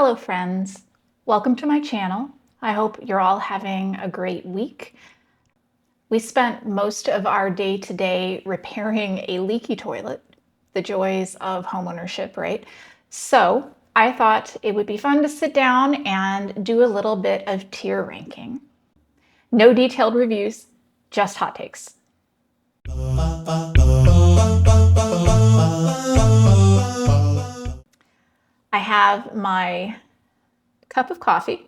Hello friends, welcome to my channel. I hope you're all having a great week. We spent most of our day today repairing a leaky toilet, the joys of homeownership, right? So I thought it would be fun to sit down and do a little bit of tier ranking. No detailed reviews, just hot takes. I have my cup of coffee.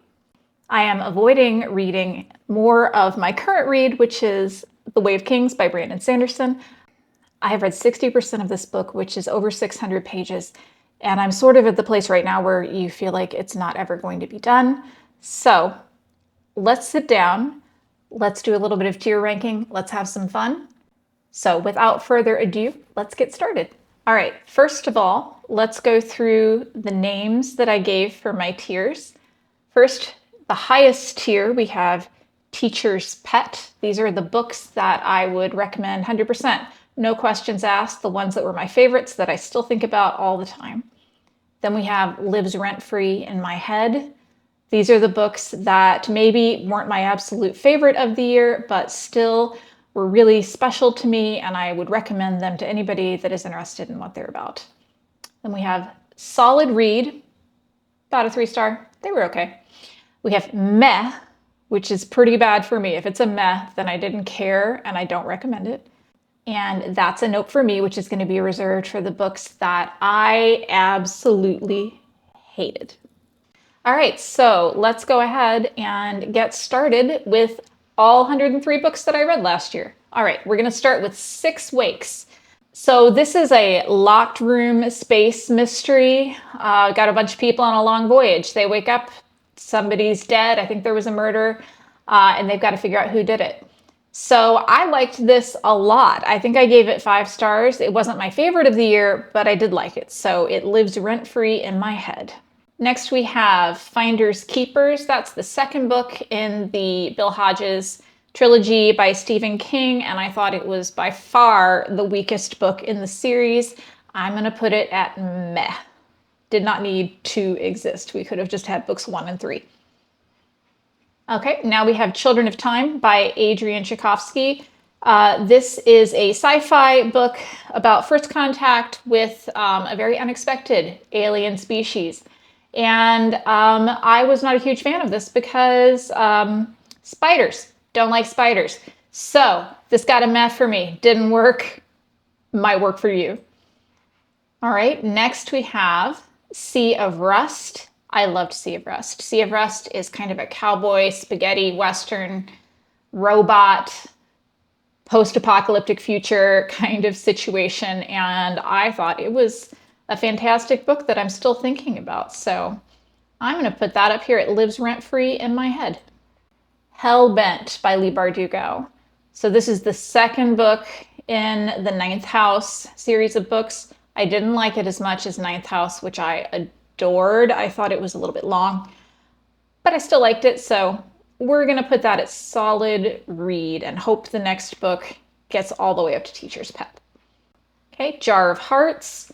I am avoiding reading more of my current read, which is The Way of Kings by Brandon Sanderson. I have read 60% of this book, which is over 600 pages, and I'm sort of at the place right now where you feel like it's not ever going to be done. So let's sit down, let's do a little bit of tier ranking, let's have some fun. So without further ado, let's get started. All right, first of all, let's go through the names that I gave for my tiers. First, the highest tier, we have Teacher's Pet. These are the books that I would recommend 100%. No questions asked, the ones that were my favorites that I still think about all the time. Then we have Lives Rent-Free in My Head. These are the books that maybe weren't my absolute favorite of the year, but still were really special to me, and I would recommend them to anybody that is interested in what they're about. Then we have Solid Read, about a 3-star. They were okay. We have Meh, which is pretty bad for me. If it's a meh, then I didn't care and I don't recommend it. And That's a Note for Me, which is going to be reserved for the books that I absolutely hated. All right, so let's go ahead and get started with all 103 books that I read last year. All right, we're going to start with Six Wakes. So this is a locked room space mystery. Got a bunch of people on a long voyage. They wake up, somebody's dead. I think there was a murder, and they've got to figure out who did it. So I liked this a lot. I think I gave it 5 stars. It wasn't my favorite of the year, but I did like it. So it lives rent-free in my head. Next we have Finders Keepers. That's the second book in the Bill Hodges trilogy by Stephen King, and I thought it was by far the weakest book in the series. I'm going to put it at meh. Did not need to exist. We could have just had books 1 and 3. Okay, now we have Children of Time by Adrian Tchaikovsky. This is a sci-fi book about first contact with a very unexpected alien species. And I was not a huge fan of this because spiders. Don't like spiders. So this got a meh for me. Didn't work. Might work for you. All right, next we have Sea of Rust. I loved Sea of Rust. Sea of Rust is kind of a cowboy, spaghetti, western, robot, post-apocalyptic future kind of situation. And I thought it was a fantastic book that I'm still thinking about. So I'm going to put that up here. It lives rent-free in my head. Hellbent by Leigh Bardugo. So this is the second book in the Ninth House series of books. I didn't like it as much as Ninth House, which I adored. I thought it was a little bit long, but I still liked it. So we're going to put that at solid read and hope the next book gets all the way up to Teacher's Pet. Okay, Jar of Hearts.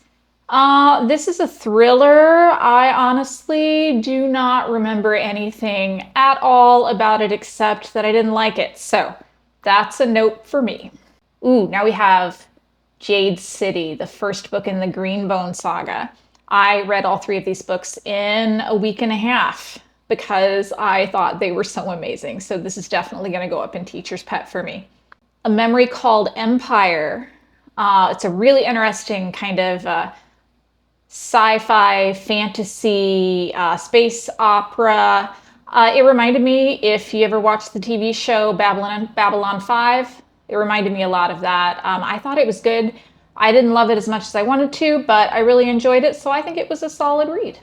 This is a thriller. I honestly do not remember anything at all about it except that I didn't like it. So that's a note for me. Ooh, now we have Jade City, the first book in the Greenbone saga. I read all 3 of these books in a week and a half because I thought they were so amazing. So this is definitely going to go up in Teacher's Pet for me. A Memory Called Empire. It's a really interesting kind of sci-fi, fantasy, space opera. It reminded me, if you ever watched the TV show Babylon 5, it reminded me a lot of that. I thought it was good. I didn't love it as much as I wanted to, but I really enjoyed it, so I think it was a solid read.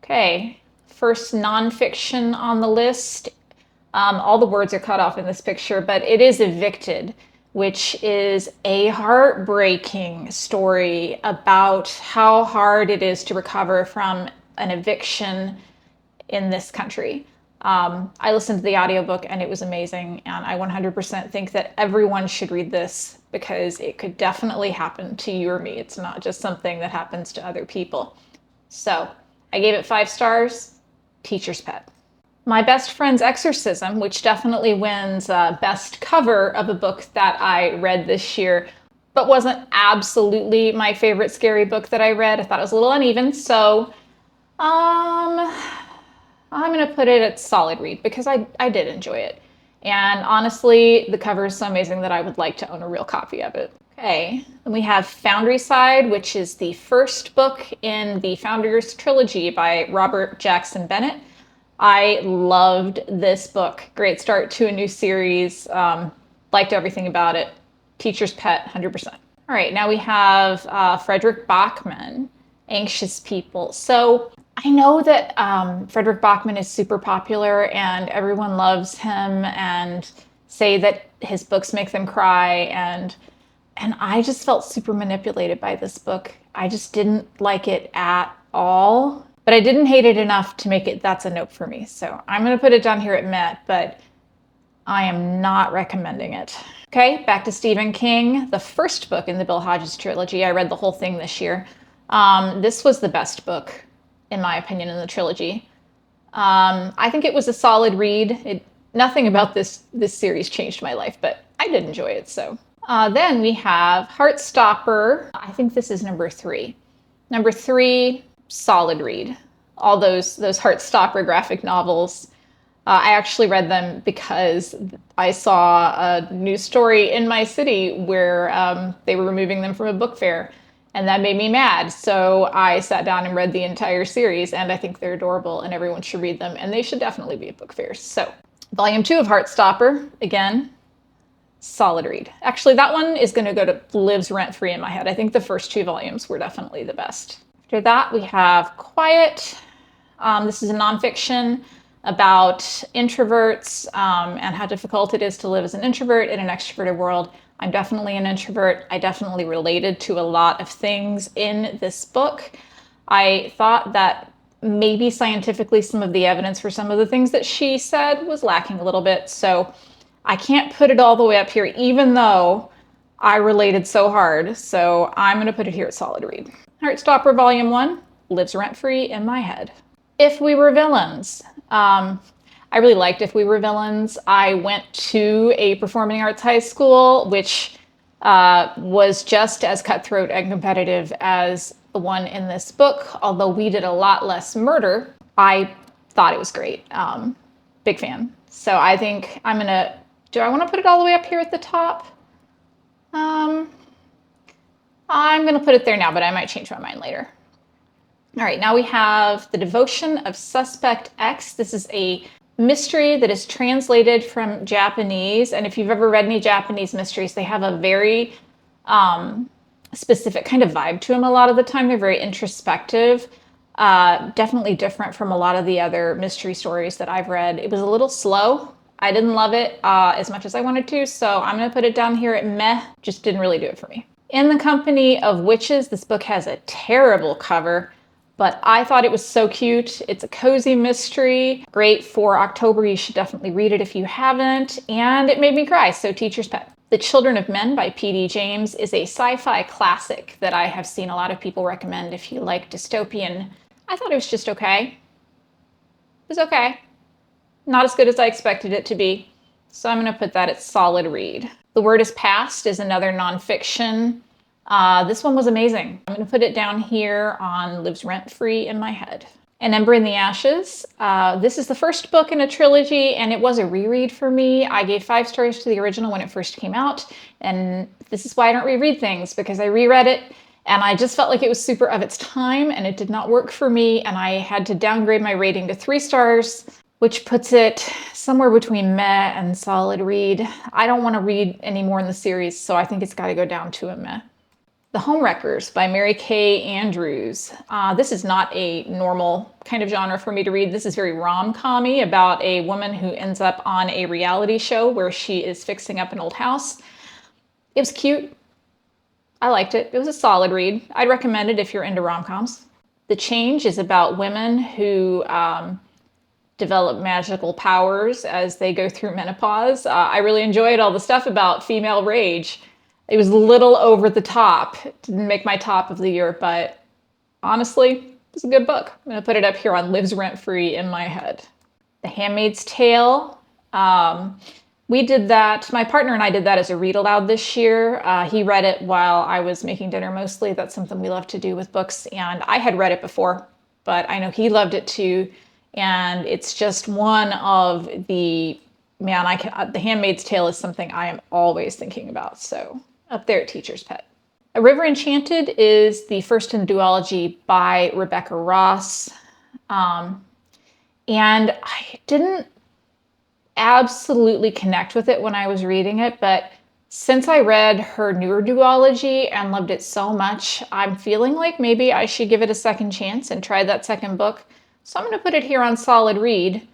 Okay, first nonfiction on the list. All the words are cut off in this picture, but it is Evicted, which is a heartbreaking story about how hard it is to recover from an eviction in this country. I listened to the audiobook and it was amazing, and I 100% think that everyone should read this because it could definitely happen to you or me. It's not just something that happens to other people. So I gave it 5 stars, teacher's pet. My Best Friend's Exorcism, which definitely wins best cover of a book that I read this year, but wasn't absolutely my favorite scary book that I read. I thought it was a little uneven, so I'm going to put it at solid read because I did enjoy it. And honestly, the cover is so amazing that I would like to own a real copy of it. Okay, then we have Foundryside, which is the first book in the Founders trilogy by Robert Jackson Bennett. I loved this book. Great start to a new series. Liked everything about it. Teacher's pet, 100%. All right, now we have Frederick Bachman, Anxious People. So I know that Frederick Bachman is super popular and everyone loves him and say that his books make them cry, and I just felt super manipulated by this book. I just didn't like it at all, but I didn't hate it enough to make it that's a nope for me. So I'm going to put it down here at meh, but I am not recommending it. Okay, back to Stephen King, the first book in the Bill Hodges trilogy. I read the whole thing this year. This was the best book, in my opinion, in the trilogy. I think it was a solid read. Nothing about this series changed my life, but I did enjoy it. So then we have Heartstopper. I think this is number 3. Number 3, solid read. All those Heartstopper graphic novels. I actually read them because I saw a news story in my city where they were removing them from a book fair, and that made me mad. So I sat down and read the entire series, and I think they're adorable and everyone should read them, and they should definitely be at book fairs. So volume 2 of Heartstopper, again, solid read. Actually, that one is going to go to lives rent-free in my head. I think the first 2 volumes were definitely the best. After that, we have Quiet. This is a nonfiction about introverts and how difficult it is to live as an introvert in an extroverted world. I'm definitely an introvert. I definitely related to a lot of things in this book. I thought that maybe scientifically some of the evidence for some of the things that she said was lacking a little bit. So I can't put it all the way up here, even though I related so hard. So I'm going to put it here at solid read. Heartstopper Volume 1 lives rent-free in my head. If We Were Villains. I really liked If We Were Villains. I went to a performing arts high school, which was just as cutthroat and competitive as the one in this book. Although we did a lot less murder, I thought it was great. Big fan. So I think I'm gonna, do I want to put it all the way up here at the top? I'm gonna put it there now, but I might change my mind later. All right, now we have The Devotion of Suspect X. This is a mystery that is translated from Japanese. And if you've ever read any Japanese mysteries, they have a very specific kind of vibe to them a lot of the time. They're very introspective, definitely different from a lot of the other mystery stories that I've read. It was a little slow. I didn't love it as much as I wanted to, so I'm going to put it down here at meh. Just didn't really do it for me. In the Company of Witches, this book has a terrible cover, but I thought it was so cute. It's a cozy mystery, great for October. You should definitely read it if you haven't. And it made me cry, so teacher's pet. The Children of Men by P.D. James is a sci-fi classic that I have seen a lot of people recommend if you like dystopian. I thought it was just okay. It was okay. Not as good as I expected it to be. So I'm going to put that at solid read. The Word Is Past is another nonfiction. This one was amazing. I'm going to put it down here on lives rent-free in my head. An Ember in the Ashes. This is the first book in a trilogy, and it was a reread for me. I gave 5 stars to the original when it first came out, and this is why I don't reread things, because I reread it, and I just felt like it was super of its time, and it did not work for me, and I had to downgrade my rating to 3 stars, which puts it somewhere between meh and solid read. I don't want to read any more in the series, so I think it's got to go down to a meh. The Homewreckers by Mary Kay Andrews. This is not a normal kind of genre for me to read. This is very rom-com-y about a woman who ends up on a reality show where she is fixing up an old house. It was cute. I liked it. It was a solid read. I'd recommend it if you're into rom-coms. The Change is about women who develop magical powers as they go through menopause. I really enjoyed all the stuff about female rage. It was a little over the top. It didn't make my top of the year, but honestly, it's a good book. I'm going to put it up here on Lives Rent Free in my head. The Handmaid's Tale. We did that, my partner and I did that as a read aloud this year. He read it while I was making dinner mostly. That's something we love to do with books. And I had read it before, but I know he loved it too. And it's just one of the, The Handmaid's Tale is something I am always thinking about. So up there at Teacher's Pet. A River Enchanted is the first in a duology by Rebecca Ross. And I didn't absolutely connect with it when I was reading it, but since I read her newer duology and loved it so much, I'm feeling like maybe I should give it a second chance and try that second book. So I'm going to put it here on solid read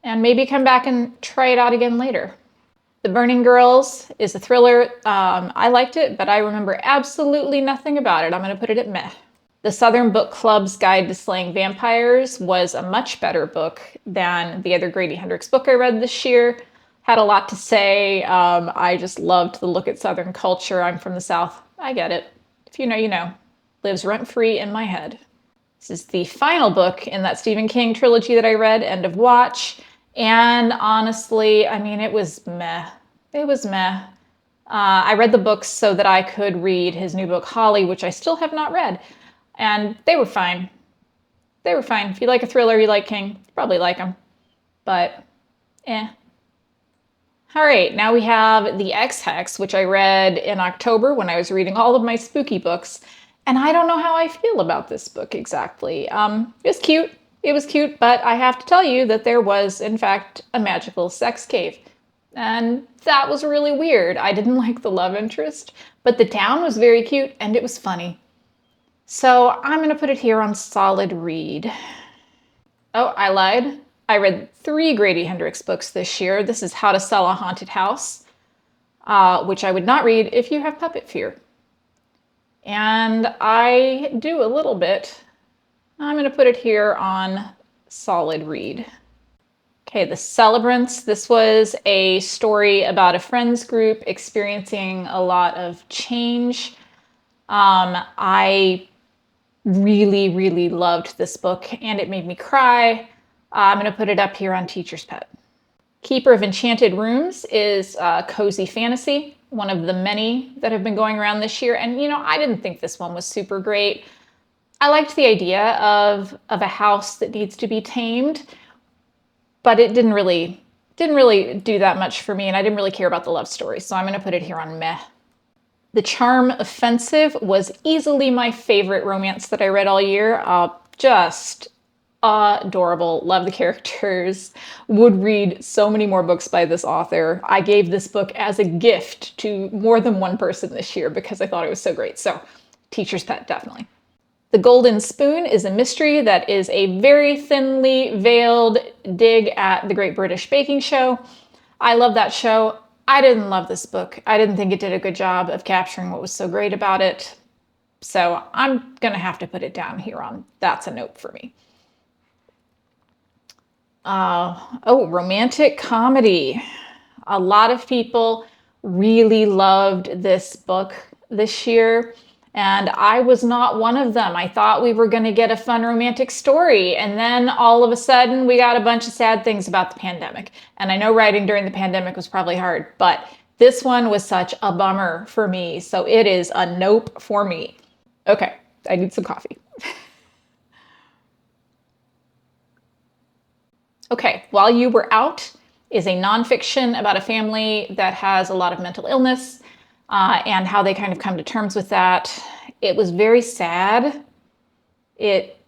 and maybe come back and try it out again later. The Burning Girls is a thriller. I liked it, but I remember absolutely nothing about it. I'm going to put it at meh. The Southern Book Club's Guide to Slaying Vampires was a much better book than the other Grady Hendrix book I read this year. Had a lot to say. I just loved the look at Southern culture. I'm from the South. I get it. If you know, you know. Lives rent free in my head. This is the final book in that Stephen King trilogy that I read, End of Watch. And honestly, I mean, it was meh. It was meh. I read the books so that I could read his new book, Holly, which I still have not read. And they were fine. They were fine. If you like a thriller, you like King, you probably like them. But, eh. All right, now we have The Ex-Hex, which I read in October when I was reading all of my spooky books. And I don't know how I feel about this book exactly. It was cute. It was cute, but I have to tell you that there was, in fact, a magical sex cave. And that was really weird. I didn't like the love interest, but the town was very cute and it was funny. So I'm going to put it here on solid read. Oh, I lied. I read 3 Grady Hendrix books this year. This is How to Sell a Haunted House, which I would not read if you have puppet fear. And I do a little bit. I'm going to put it here on solid read. Okay, The Celebrants. This was a story about a friends group experiencing a lot of change. I really, really loved this book and it made me cry. I'm going to put it up here on Teacher's Pet. Keeper of Enchanted Rooms is cozy fantasy, one of the many that have been going around this year. And, you know, I didn't think this one was super great. I liked the idea of a house that needs to be tamed, but it didn't really do that much for me, and I didn't really care about the love story, so I'm going to put it here on meh. The Charm Offensive was easily my favorite romance that I read all year. Just adorable. Love the characters. Would read so many more books by this author. I gave this book as a gift to more than one person this year because I thought it was so great. So, Teacher's Pet, definitely. The Golden Spoon is a mystery that is a very thinly veiled dig at the Great British Baking Show. I love that show. I didn't love this book. I didn't think it did a good job of capturing what was so great about it. So I'm going to have to put it down here on that's a nope for me. Romantic comedy. A lot of people really loved this book this year, and I was not one of them. I thought we were going to get a fun romantic story, and then all of a sudden we got a bunch of sad things about the pandemic. And I know writing during the pandemic was probably hard, but this one was such a bummer for me, so it is a nope for me. Okay, I need some coffee. Okay, While You Were Out is a nonfiction about a family that has a lot of mental illness and how they kind of come to terms with that. It was very sad. It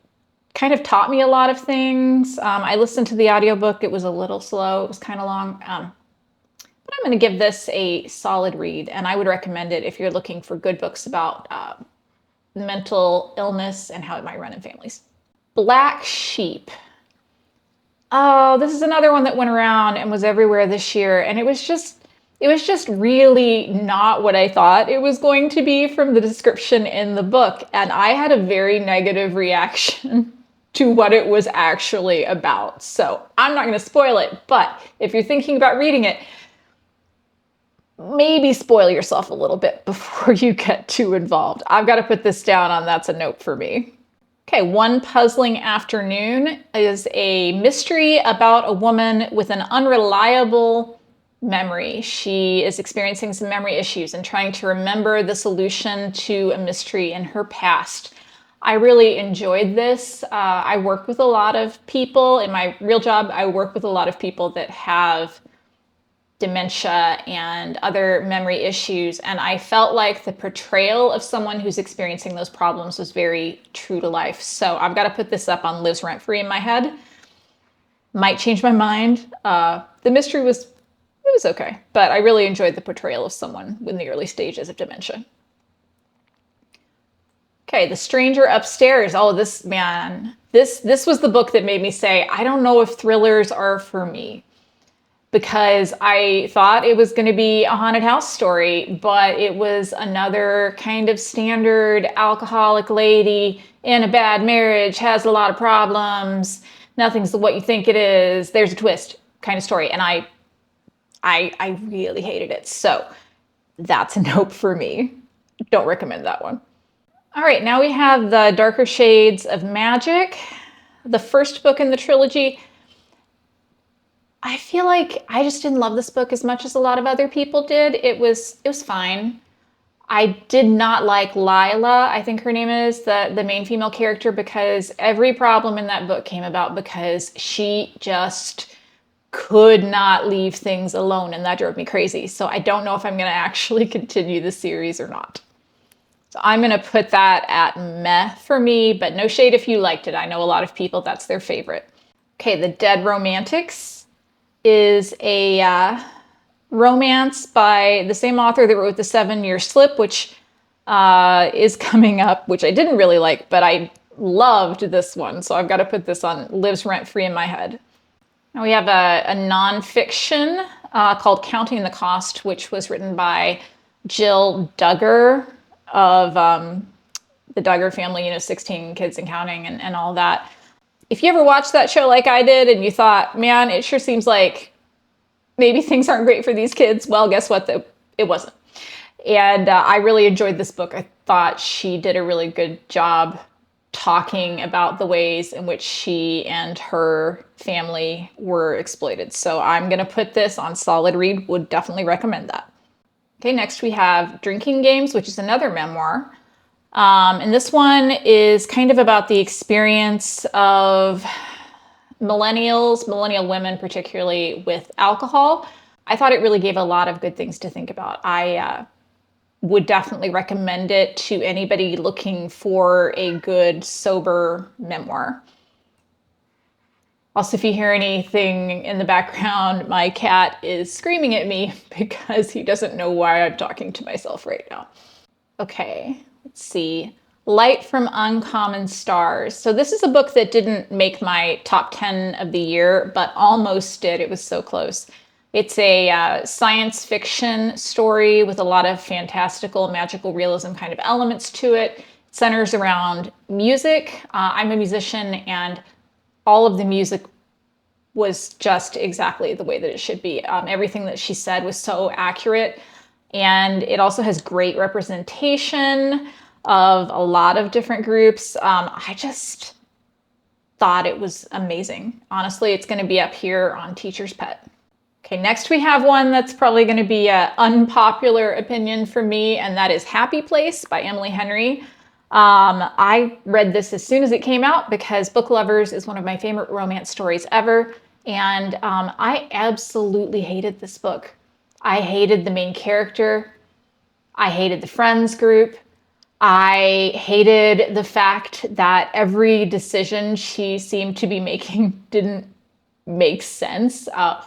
kind of taught me a lot of things. I listened to the audiobook. It was a little slow. It was kind of long. But I'm going to give this a solid read, and I would recommend it if you're looking for good books about mental illness and how it might run in families. Black Sheep. Oh, this is another one that went around and was everywhere this year. And it was just really not what I thought it was going to be from the description in the book. And I had a very negative reaction to what it was actually about. So I'm not going to spoil it, but if you're thinking about reading it, maybe spoil yourself a little bit before you get too involved. I've got to put this down on that's a nope for me. Okay, One Puzzling Afternoon is a mystery about a woman with an unreliable memory. She is experiencing some memory issues and trying to remember the solution to a mystery in her past. I really enjoyed this. I work with a lot of people. In my real job, I work with a lot of people that have dementia and other memory issues, and I felt like the portrayal of someone who's experiencing those problems was very true to life. So I've got to put this up on lives rent free in my head. Might change my mind. The mystery was okay, but I really enjoyed the portrayal of someone in the early stages of dementia. Okay, The Stranger Upstairs. Oh, this was the book that made me say, I don't know if thrillers are for me, because I thought it was going to be a haunted house story, but it was another kind of standard alcoholic lady in a bad marriage, has a lot of problems, nothing's what you think it is, there's a twist kind of story. And I really hated it. So that's a nope for me. Don't recommend that one. All right, now we have The Darker Shades of Magic, the first book in the trilogy. I feel like I just didn't love this book as much as a lot of other people did. It was fine. I did not like Lila, I think her name is, the main female character, because every problem in that book came about because she just could not leave things alone, and that drove me crazy. So I don't know if I'm going to actually continue the series or not. So I'm going to put that at meh for me, but no shade if you liked it. I know a lot of people, that's their favorite. Okay, The Dead Romantics is a romance by the same author that wrote The 7-Year Slip, which is coming up, which I didn't really like, but I loved this one. So I've got to put this on lives rent free in my head. Now we have a nonfiction called Counting the Cost, which was written by Jill Duggar of the Duggar family, 16 Kids and Counting and all that. If you ever watched that show like I did and you thought, man, it sure seems like maybe things aren't great for these kids, well, guess what? It wasn't. And I really enjoyed this book. I thought she did a really good job talking about the ways in which she and her family were exploited. So I'm going to put this on solid read. Would definitely recommend that. Okay, next we have Drinking Games, which is another memoir. And this one is kind of about the experience of millennial women, particularly with alcohol. I thought it really gave a lot of good things to think about. I would definitely recommend it to anybody looking for a good, sober memoir. Also, if you hear anything in the background, my cat is screaming at me because he doesn't know why I'm talking to myself right now. Okay. Let's see. Light from Uncommon Stars. So this is a book that didn't make my top 10 of the year, but almost did. It was so close. It's a science fiction story with a lot of fantastical, magical realism kind of elements to it. It centers around music. I'm a musician, and all of the music was just exactly the way that it should be. Everything that she said was so accurate. And it also has great representation of a lot of different groups. I just thought it was amazing. Honestly, it's going to be up here on Teacher's Pet. Okay, next we have one that's probably going to be an unpopular opinion for me, and that is Happy Place by Emily Henry. I read this as soon as it came out because Book Lovers is one of my favorite romance stories ever, and I absolutely hated this book. I hated the main character. I hated the friends group. I hated the fact that every decision she seemed to be making didn't make sense. Oh,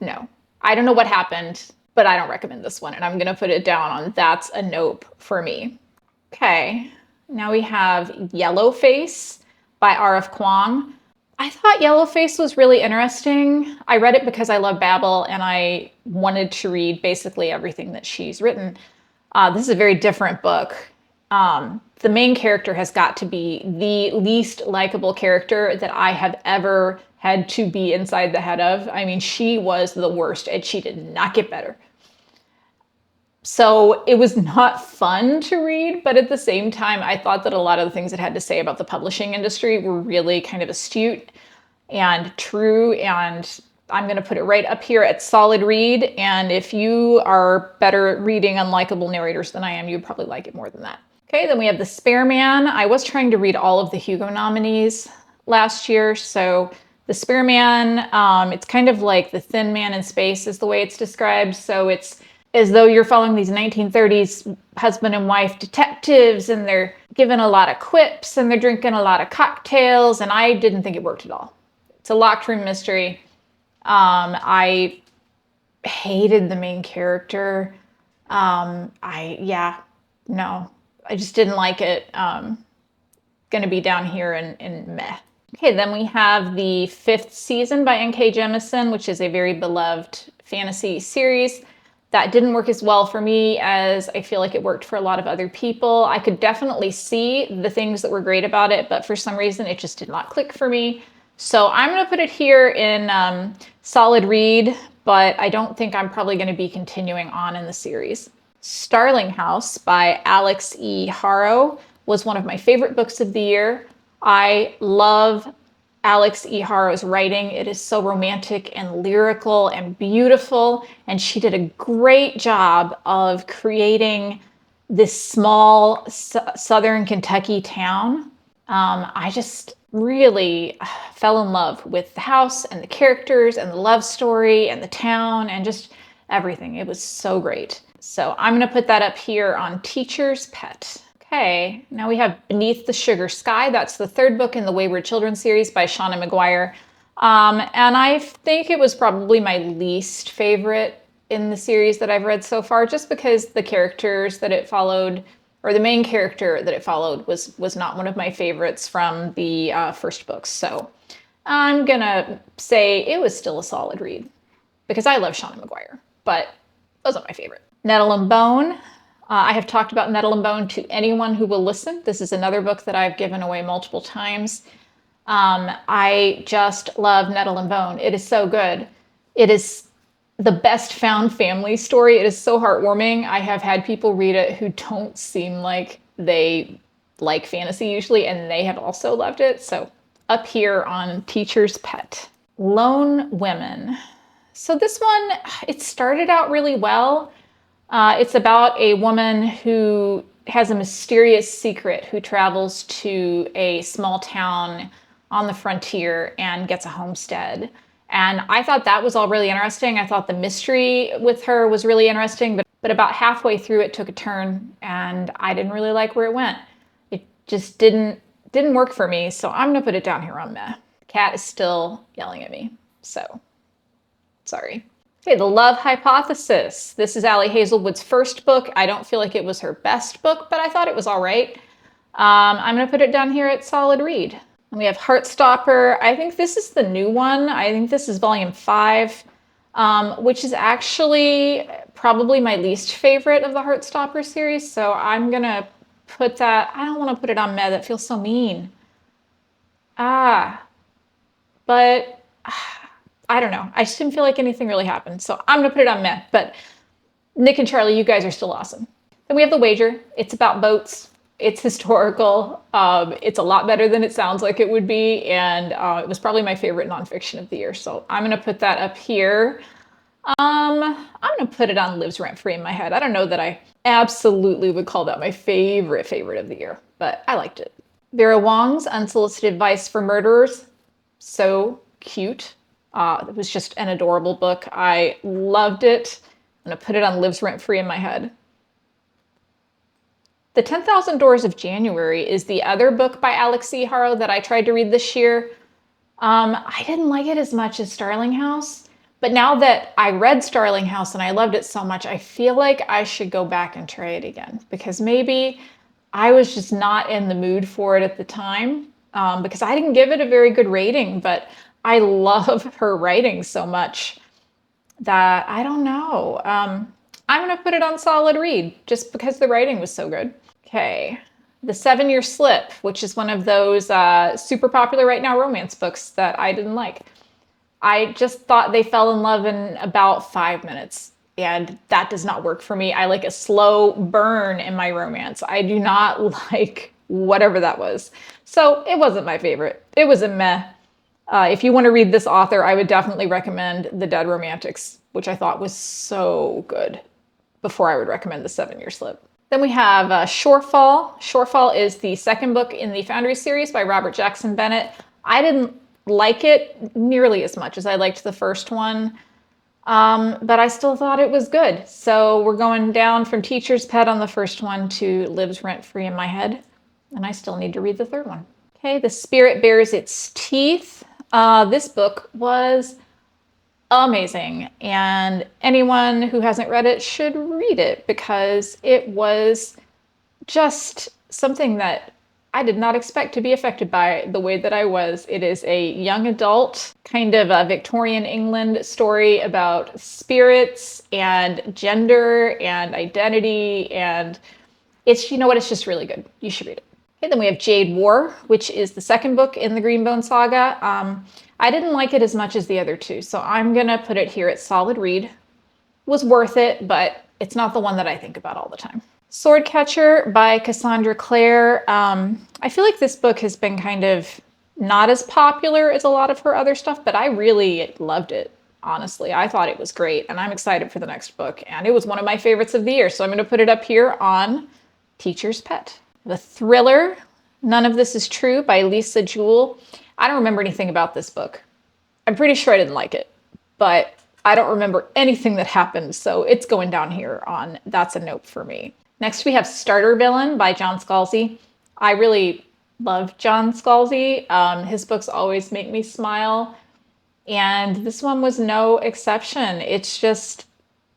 no. I don't know what happened, but I don't recommend this one, and I'm going to put it down on that's a nope for me. Okay, now we have Yellowface by R.F. Kuang. I thought Yellowface was really interesting. I read it because I love Babel and I wanted to read basically everything that she's written. This is a very different book the main character has got to be the least likable character that I have ever had to be inside the head of. I mean, she was the worst, and she did not get better. So it was not fun to read, but at the same time, I thought that a lot of the things it had to say about the publishing industry were really kind of astute and true, and I'm going to put it right up here at solid read. And if you are better at reading unlikable narrators than I am, you'd probably like it more than that. Okay, then we have The Spare Man. I was trying to read all of the Hugo nominees last year, so The Spare Man, it's kind of like The Thin Man in Space is the way it's described. So it's as though you're following these 1930s husband and wife detectives, and they're given a lot of quips and they're drinking a lot of cocktails, and I didn't think it worked at all. It's a locked room mystery. I hated the main character. I just didn't like it. Gonna be down here in meh. Okay, then we have the 5th season by N.K. Jemisin, which is a very beloved fantasy series. That didn't work as well for me as I feel like it worked for a lot of other people. I could definitely see the things that were great about it, but for some reason it just did not click for me. So I'm gonna put it here in solid read, but I don't think I'm probably gonna be continuing on in the series. Starling House by Alex E. Haro was one of my favorite books of the year. I love Alex E. Haro's writing. It is so romantic and lyrical and beautiful, and she did a great job of creating this small southern Kentucky town. I just really fell in love with the house and the characters and the love story and the town and just everything. It was so great. So I'm going to put that up here on Teacher's Pet. Okay, now we have Beneath the Sugar Sky. That's the 3rd book in the Wayward Children series by Shauna McGuire. And I think it was probably my least favorite in the series that I've read so far, just because the characters that it followed, or the main character that it followed, was not one of my favorites from the first books. So I'm gonna say it was still a solid read, because I love Shauna McGuire, but it wasn't my favorite. Nettle and Bone. I have talked about Nettle and Bone to anyone who will listen. This is another book that I've given away multiple times. I just love Nettle and Bone. It is so good. It is the best found family story. It is so heartwarming. I have had people read it who don't seem like they like fantasy usually, and they have also loved it. So up here on Teacher's Pet. Lone Women. So this one, it started out really well. It's about a woman who has a mysterious secret who travels to a small town on the frontier and gets a homestead. And I thought that was all really interesting. I thought the mystery with her was really interesting, but about halfway through it took a turn and I didn't really like where it went. It just didn't work for me, so I'm gonna put it down here on meh. Cat is still yelling at me, so sorry. Okay, The Love Hypothesis. This is Allie Hazelwood's first book. I don't feel like it was her best book, but I thought it was all right. I'm going to put it down here at solid read. And we have Heartstopper. I think this is the new one. I think this is volume 5, which is actually probably my least favorite of the Heartstopper series. So I'm going to put that, I don't want to put it on meh. That feels so mean. But I don't know. I just didn't feel like anything really happened. So I'm going to put it on meh. But Nick and Charlie, you guys are still awesome. Then we have The Wager. It's about boats. It's historical. It's a lot better than it sounds like it would be. And it was probably my favorite nonfiction of the year. So I'm going to put that up here. I'm going to put it on Lives Rent Free in my head. I don't know that I absolutely would call that my favorite of the year, but I liked it. Vera Wong's Unsolicited Advice for Murderers. So cute. It was just an adorable book. I loved it. I'm going to put it on Lives Rent Free in my head. The 10,000 Doors of January is the other book by Alex E. Haro that I tried to read this year. I didn't like it as much as Starling House, but now that I read Starling House and I loved it so much, I feel like I should go back and try it again, because maybe I was just not in the mood for it at the time, because I didn't give it a very good rating, but I love her writing so much that I don't know. I'm going to put it on solid read just because the writing was so good. Okay. The 7-Year Slip, which is one of those super popular right now romance books that I didn't like. I just thought they fell in love in about 5 minutes, and that does not work for me. I like a slow burn in my romance. I do not like whatever that was. So it wasn't my favorite. It was a meh. If you want to read this author, I would definitely recommend The Dead Romantics, which I thought was so good, before I would recommend The 7-Year Slip. Then we have Shorefall. Shorefall is the second book in the Foundry series by Robert Jackson Bennett. I didn't like it nearly as much as I liked the first one, but I still thought it was good. So we're going down from Teacher's Pet on the first one to Lives Rent Free in My Head, and I still need to read the third one. Okay, The Spirit Bares Its Teeth. This book was amazing, and anyone who hasn't read it should read it, because it was just something that I did not expect to be affected by the way that I was. It is a young adult, kind of a Victorian England story about spirits and gender and identity, and it's, you know what, it's just really good. You should read it. Okay, then we have Jade War, which is the second book in the Greenbone saga. I didn't like it as much as the other two, so I'm gonna put it here at solid read. Was worth it, but it's not the one that I think about all the time. Swordcatcher by Cassandra Clare. I feel like this book has been kind of not as popular as a lot of her other stuff, but I really loved it, honestly. I thought it was great, and I'm excited for the next book, and it was one of my favorites of the year, so I'm gonna put it up here on Teacher's Pet. The Thriller, None of This Is True by Lisa Jewell. I don't remember anything about this book. I'm pretty sure I didn't like it, but I don't remember anything that happened, so it's going down here on that's a nope for me. Next, we have Starter Villain by John Scalzi. I really love John Scalzi. His books always make me smile, and this one was no exception. It's just,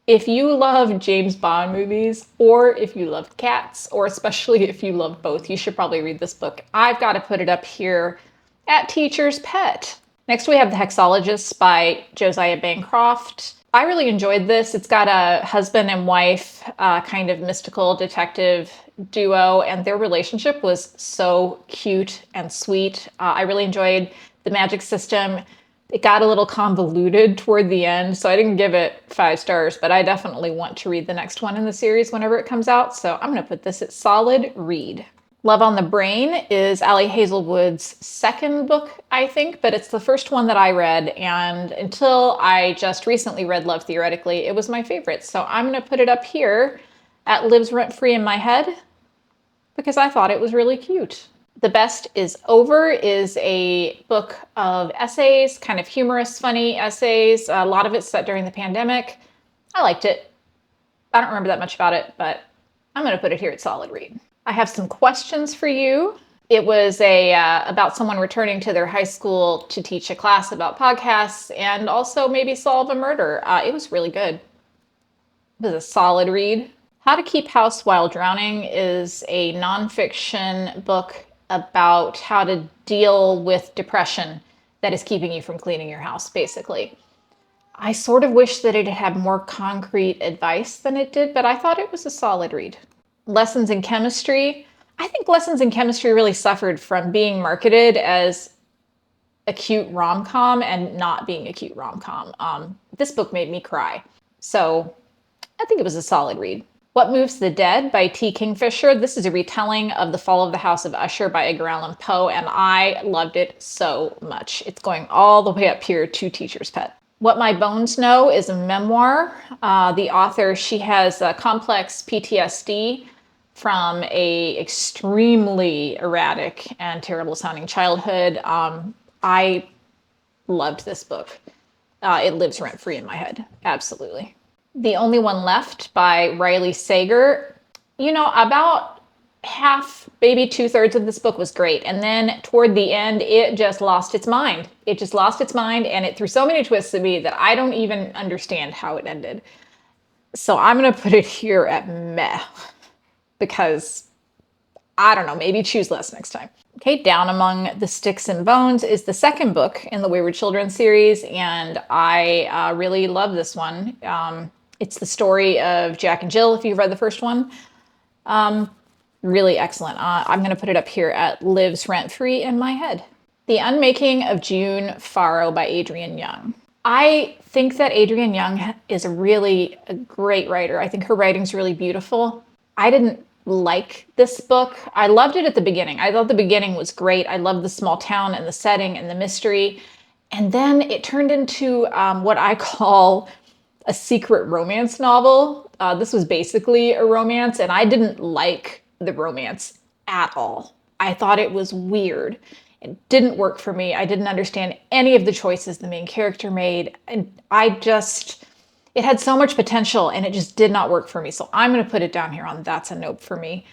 if you love James Bond movies, or if you love cats, or especially if you love both, you should probably read this book. I've got to put it up here at Teacher's Pet. Next, we have The Hexologist by Josiah Bancroft. I really enjoyed this. It's got a husband and wife kind of mystical detective duo, and their relationship was so cute and sweet. I really enjoyed the magic system. It got a little convoluted toward the end, so I didn't give it 5 stars, but I definitely want to read the next one in the series whenever it comes out, so I'm going to put this at solid read. Love on the Brain is Ali Hazelwood's second book, I think, but it's the first one that I read, and until I just recently read Love Theoretically, it was my favorite. So I'm going to put it up here at Lives Rent Free in My Head, because I thought it was really cute. The Best Is Over is a book of essays, kind of humorous, funny essays. A lot of it's set during the pandemic. I liked it. I don't remember that much about it, but I'm going to put it here at solid read. I have some questions for you. It was about someone returning to their high school to teach a class about podcasts and also maybe solve a murder. It was really good. It was a solid read. How to Keep House While Drowning is a nonfiction book about how to deal with depression that is keeping you from cleaning your house, basically. I sort of wish that it had more concrete advice than it did, but I thought it was a solid read. Lessons in Chemistry. I think Lessons in Chemistry really suffered from being marketed as a cute rom-com and not being a cute rom-com. This book made me cry. So I think it was a solid read. What Moves the Dead by T. Kingfisher. This is a retelling of The Fall of the House of Usher by Edgar Allan Poe, and I loved it so much. It's going all the way up here to Teacher's Pet. What My Bones Know is a memoir. The author, she has complex PTSD from a extremely erratic and terrible sounding childhood. I loved this book. It lives rent free in my head. Absolutely. The Only One Left by Riley Sager. You know, about half, maybe 2/3 of this book was great. And then toward the end, it just lost its mind. It just lost its mind, and it threw so many twists at me that I don't even understand how it ended. So I'm going to put it here at meh, because I don't know, maybe choose less next time. Okay, Down Among the Sticks and Bones is the second book in the Wayward Children series, and I really love this one. It's the story of Jack and Jill, if you've read the first one. Really excellent. I'm going to put it up here at lives rent-free in my head. The Unmaking of June Faro by Adrienne Young. I think that Adrienne Young is a great writer. I think her writing's really beautiful. I didn't like this book. I loved it at the beginning. I thought the beginning was great. I loved the small town and the setting and the mystery. And then it turned into what I call a secret romance novel. This was basically a romance, and I didn't like the romance at all. I thought it was weird. It didn't work for me. I didn't understand any of the choices the main character made. And it had so much potential and it just did not work for me. So I'm going to put it down here on that's a nope for me.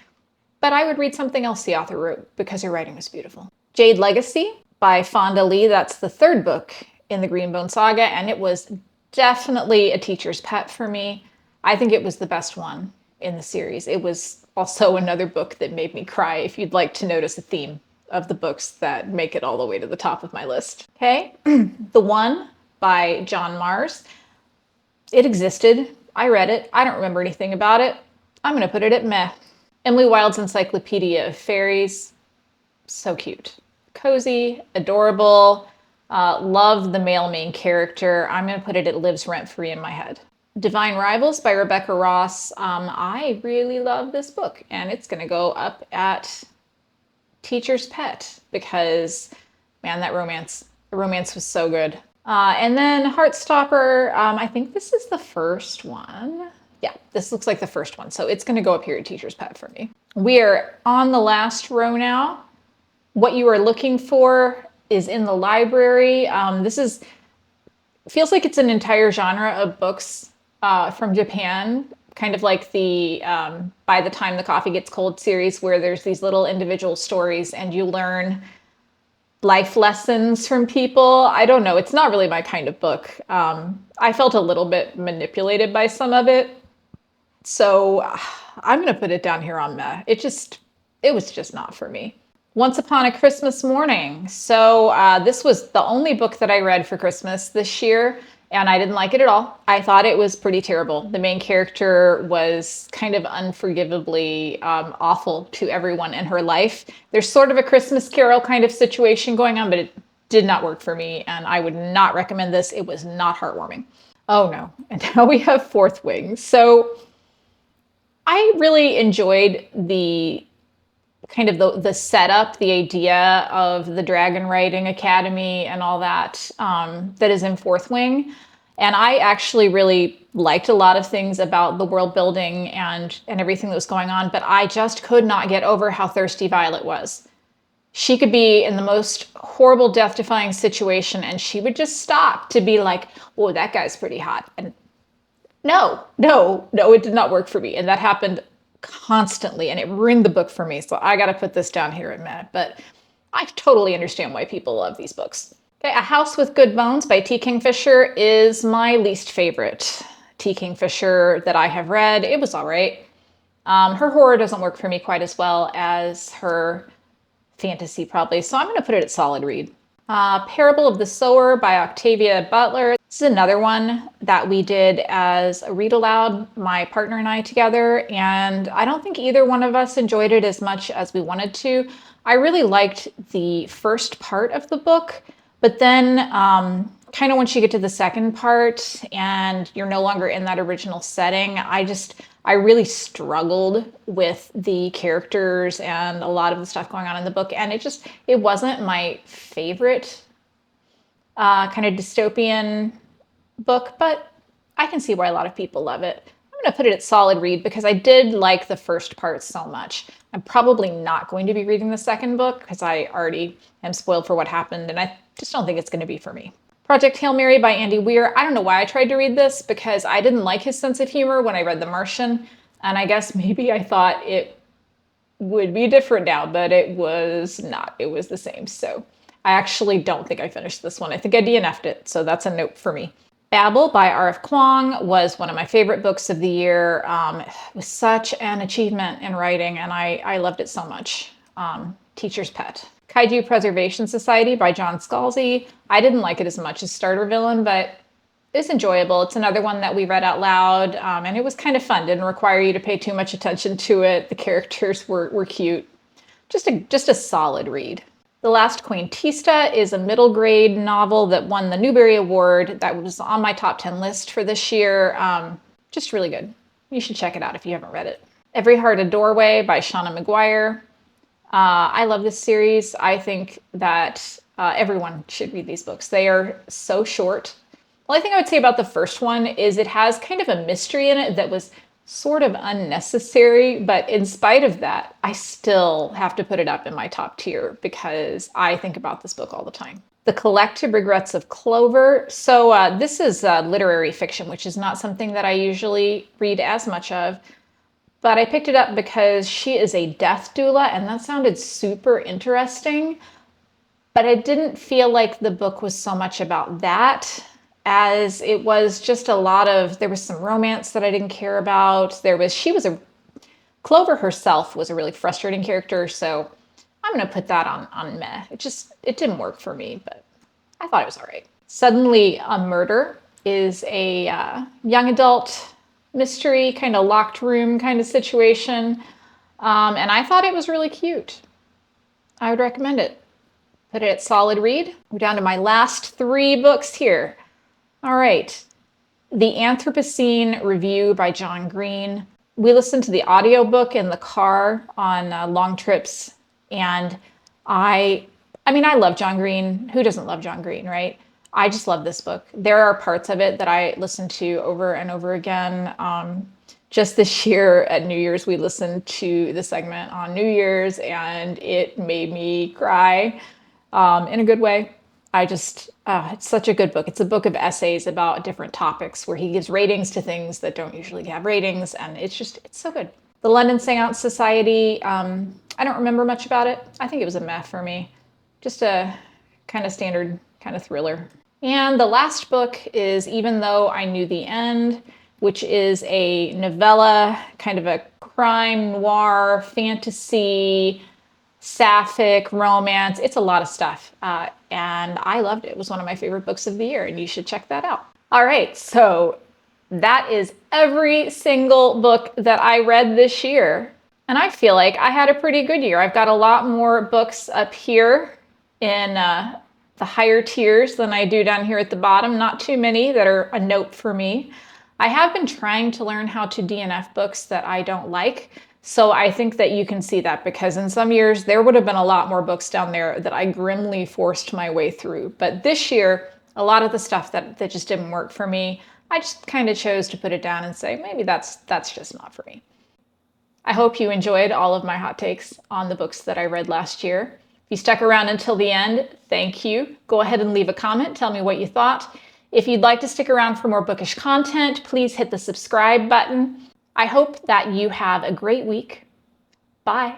But I would read something else the author wrote because her writing was beautiful. Jade Legacy by Fonda Lee. That's the third book in the Greenbone saga. And it was definitely a teacher's pet for me. I think it was the best one in the series. It was also another book that made me cry, if you'd like to notice a theme of the books that make it all the way to the top of my list. Okay, The One by John Mars. It existed. I read it. I don't remember anything about it. I'm going to put it at meh. Emily Wilde's Encyclopedia of Fairies. So cute. Cozy, adorable. Love the male main character. I'm going to put it at lives rent-free in my head. Divine Rivals by Rebecca Ross. I really love this book, and it's going to go up at teacher's pet because, man, the romance was so good. And then Heartstopper, I think this is the first one. Yeah, this looks like the first one. So it's going to go up here at teacher's pet for me. We're on the last row now. What you are looking for is in the library. Feels like it's an entire genre of books from Japan, kind of like the By the Time the Coffee Gets Cold series, where there's these little individual stories and you learn life lessons from people. I don't know. It's not really my kind of book. I felt a little bit manipulated by some of it. So I'm going to put it down here on meh. It was just not for me. Once Upon a Christmas Morning. So this was the only book that I read for Christmas this year, and I didn't like it at all. I thought it was pretty terrible. The main character was kind of unforgivably awful to everyone in her life. There's sort of a Christmas Carol kind of situation going on, but it did not work for me, and I would not recommend this. It was not heartwarming. Oh no, and now we have Fourth Wing. So I really enjoyed the kind of the setup, the idea of the Dragon Riding Academy and all that that is in Fourth Wing. And I actually really liked a lot of things about the world building and everything that was going on, but I just could not get over how thirsty Violet was. She could be in the most horrible, death-defying situation, and she would just stop to be like, "Whoa, that guy's pretty hot." And no, it did not work for me. And that happened constantly, and it ruined the book for me. So I got to put this down here at meh, but I totally understand why people love these books. Okay, A House with Good Bones by T. Kingfisher is my least favorite T. Kingfisher that I have read. It was all right. Her horror doesn't work for me quite as well as her fantasy probably, so I'm going to put it at solid read. Parable of the Sower by Octavia Butler. This is another one that we did as a read aloud, my partner and I together, and I don't think either one of us enjoyed it as much as we wanted to. I really liked the first part of the book, but then kind of once you get to the second part and you're no longer in that original setting, I really struggled with the characters and a lot of the stuff going on in the book, and it wasn't my favorite kind of dystopian book, but I can see why a lot of people love it. I'm going to put it at solid read because I did like the first part so much. I'm probably not going to be reading the second book because I already am spoiled for what happened, and I just don't think it's going to be for me. Project Hail Mary by Andy Weir. I don't know why I tried to read this because I didn't like his sense of humor when I read The Martian, and I guess maybe I thought it would be different now, but it was not. It was the same. So I actually don't think I finished this one. I think I DNF'd it, so that's a nope for me. Babel by R.F. Kuang was one of my favorite books of the year. It was such an achievement in writing, and I loved it so much. Teacher's Pet. Kaiju Preservation Society by John Scalzi. I didn't like it as much as Starter Villain, but It's enjoyable. It's another one that we read out loud, and it was kind of fun. Didn't require you to pay too much attention to it. The characters were cute. Just a solid read. The Last Quaintista is a middle grade novel that won the Newbery Award. That was on my top 10 list for this year. Just really good. You should check it out if you haven't read it. Every Heart a Doorway by Shauna McGuire. I love this series. I think that everyone should read these books. They are so short. The only thing I would say about the first one is it has kind of a mystery in it that was sort of unnecessary, but in spite of that, I still have to put it up in my top tier because I think about this book all the time. The Collective Regrets of Clover. So this is literary fiction, which is not something that I usually read as much of, but I picked it up because she is a death doula, and that sounded super interesting, but I didn't feel like the book was so much about that as it was just a lot of, there was some romance that I didn't care about. Clover herself was a really frustrating character, so I'm going to put that on meh. It didn't work for me, but I thought it was all right. Suddenly a Murder is a young adult mystery, kind of locked room kind of situation, and I thought it was really cute. I would recommend it. Put it at solid read. We're down to my last 3 books here. All right, The Anthropocene Review by John Green. We listened to the audiobook in the car on long trips, and I love John Green. Who doesn't love John Green, right? I just love this book. There are parts of it that I listen to over and over again. Just this year at New Year's, we listened to the segment on New Year's, and it made me cry in a good way. It's such a good book. It's a book of essays about different topics where he gives ratings to things that don't usually have ratings, and it's so good. The London Seance Society, I don't remember much about it. I think it was a meh for me. Just a kind of standard kind of thriller. And the last book is Even Though I Knew the End, which is a novella, kind of a crime noir, fantasy, sapphic romance. It's a lot of stuff. And I loved it. It was one of my favorite books of the year, and you should check that out. All right, so that is every single book that I read this year. And I feel like I had a pretty good year. I've got a lot more books up here in the higher tiers than I do down here at the bottom. Not too many that are a note for me. I have been trying to learn how to DNF books that I don't like. So I think that you can see that because in some years there would have been a lot more books down there that I grimly forced my way through. But this year, a lot of the stuff that just didn't work for me, I just kind of chose to put it down and say, maybe that's just not for me. I hope you enjoyed all of my hot takes on the books that I read last year. If you stuck around until the end, thank you. Go ahead and leave a comment. Tell me what you thought. If you'd like to stick around for more bookish content, please hit the subscribe button. I hope that you have a great week. Bye.